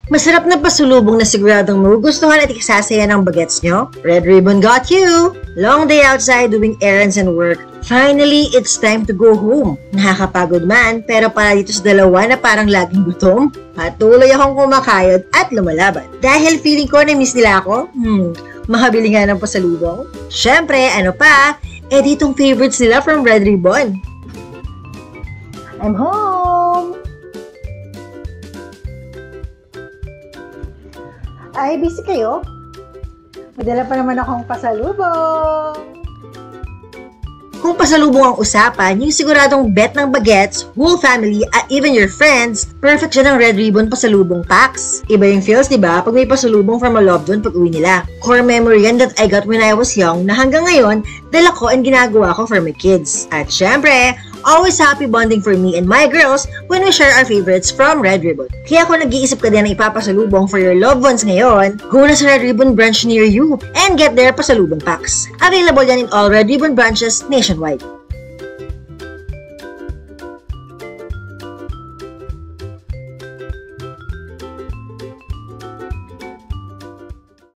Masarap na pasulubong na siguradong magugustuhan at ikasasaya ng bagets nyo? Red Ribbon got you! Long day outside doing errands and work. Finally, it's time to go home. Nakakapagod man, pero para dito sa dalawa na parang laging gutom, patuloy akong kumakayod at lumalaban. Dahil feeling ko na miss nila ako, makabili nga ng pasalubong. Syempre, ano pa, ditong favorites nila from Red Ribbon. I'm home! Ay, busy kayo? Madala pa naman akong pasalubong. Kung pasalubong ang usapan, yung siguradong bet ng bagets, whole family, at even your friends, perfect siya ng Red Ribbon pasalubong packs. Iba yung feels, diba? Pag may pasalubong from a loved one pag uwi nila. Core memory yan that I got when I was young na hanggang ngayon, dala ko and ginagawa ko for my kids. At syempre, always happy bonding for me and my girls when we share our favorites from Red Ribbon. Kaya kung nag-iisip ka din ng ipapasalubong for your loved ones ngayon, go na sa Red Ribbon branch near you and get their pasalubong packs. Available yan in all Red Ribbon branches nationwide.